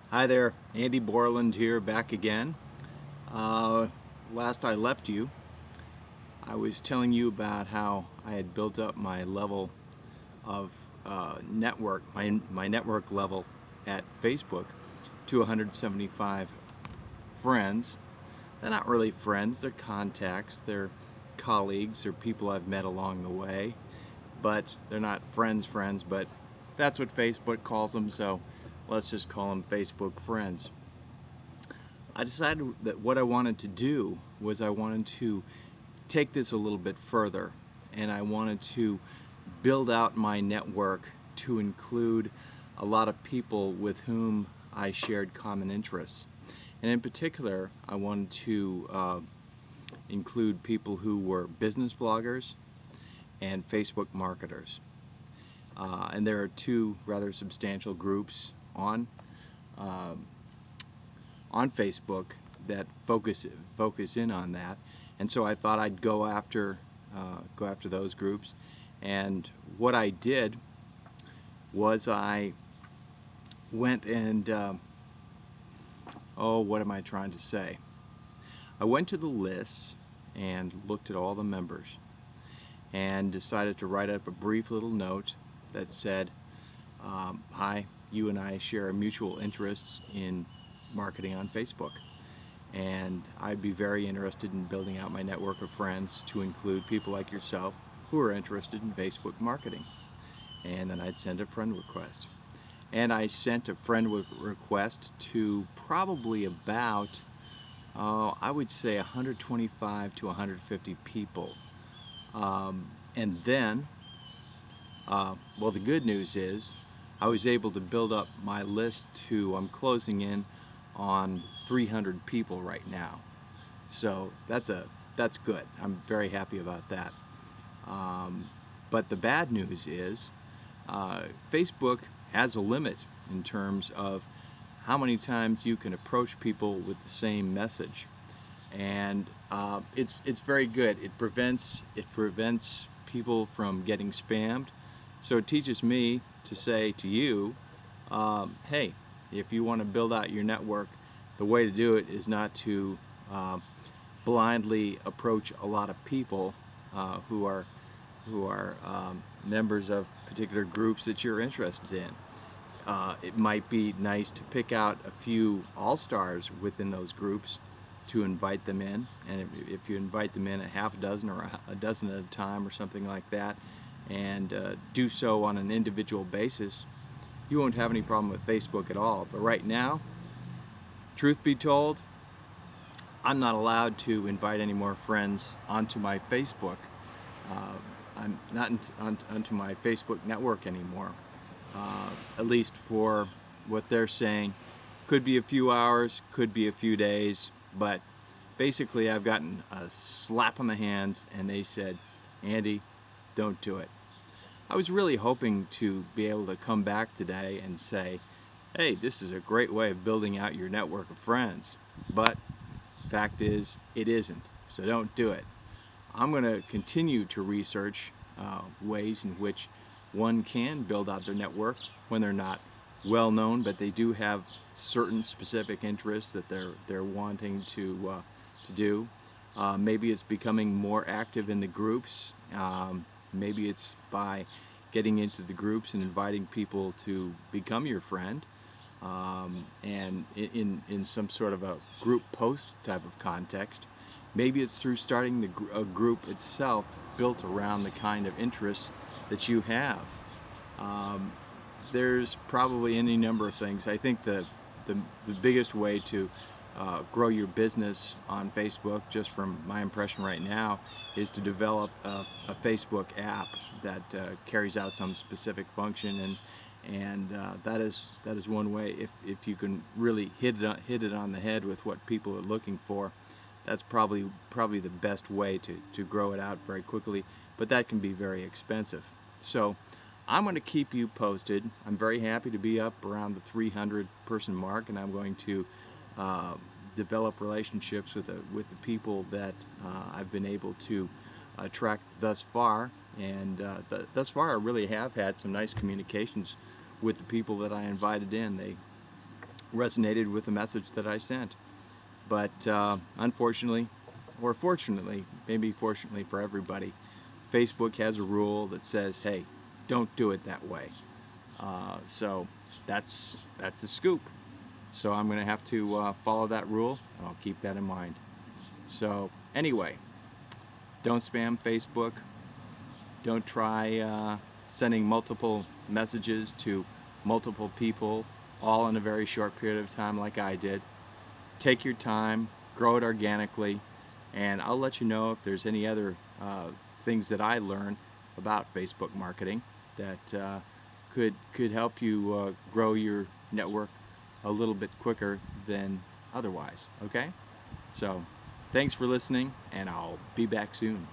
Hi there, Andy Borland here, back again. Last I left you, I was telling you about how I had built up my level of network, my network level at Facebook to 175 friends. They're not really friends, they're contacts, they're colleagues, they're people I've met along the way, but they're not friends, but that's what Facebook calls them, so let's just call them Facebook friends. I decided that what I wanted to do was I wanted to take this a little bit further, and I wanted to build out my network to include a lot of people with whom I shared common interests. And in particular, I wanted to include people who were business bloggers and Facebook marketers. And there are two rather substantial groups on Facebook that focus in on that, and so I thought I'd go after those groups. And what I did was I went and what am I trying to say? I went to the lists and looked at all the members and decided to write up a brief little note that said, "Hi, you and I share mutual interests in marketing on Facebook, and I'd be very interested in building out my network of friends to include people like yourself who are interested in Facebook marketing." And then I'd send a friend request. And I sent a friend request to probably about, I would say 125 to 150 people. And then, the good news is I was able to build up my list to, I'm closing in on 300 people right now. So that's good. I'm very happy about that. But the bad news is Facebook has a limit in terms of how many times you can approach people with the same message, and it's very good. It prevents people from getting spammed. So it teaches me to say to you, hey, if you want to build out your network, the way to do it is not to uh, blindly approach a lot of people who are members of particular groups that you're interested in. It might be nice to pick out a few all-stars within those groups to invite them in, and if you invite them in a half a dozen or a dozen at a time or something like that, and do so on an individual basis, you won't have any problem with Facebook at all. But right now, truth be told, I'm not allowed to invite any more friends onto my Facebook. Uh, I'm not onto my Facebook network anymore, at least for what they're saying. Could be a few hours, could be a few days, but basically I've gotten a slap on the hands and they said, "Andy, don't do it." I was really hoping to be able to come back today and say, "Hey, this is a great way of building out your network of friends," but fact is, it isn't, so don't do it. I'm going to continue to research ways in which one can build out their network when they're not well known, but they do have certain specific interests that they're wanting to do. Maybe it's becoming more active in the groups. Maybe it's by getting into the groups and inviting people to become your friend, and in some sort of a group post type of context. Maybe it's through starting a group itself built around the kind of interests that you have. Um, there's probably any number of things. I think the biggest way to grow your business on Facebook, just from my impression right now, is to develop a Facebook app that carries out some specific function, and that is one way. If you can really hit it on the head with what people are looking for, that's probably the best way to grow it out very quickly. But that can be very expensive. So I'm going to keep you posted. I'm very happy to be up around the 300 person mark, and I'm going to uh, develop relationships with the people that I've been able to attract thus far. And thus far, I really have had some nice communications with the people that I invited in. resonated with the message that I sent. But unfortunately, or fortunately, maybe fortunately for everybody, Facebook has a rule that says, hey, don't do it that way. So that's the scoop. So I'm going to have to follow that rule, and I'll keep that in mind. So anyway, don't spam Facebook. Don't try sending multiple messages to multiple people all in a very short period of time like I did. Take your time, grow it organically, and I'll let you know if there's any other things that I learned about Facebook marketing that could help you grow your network a little bit quicker than otherwise. Okay? So, thanks for listening, and I'll be back soon.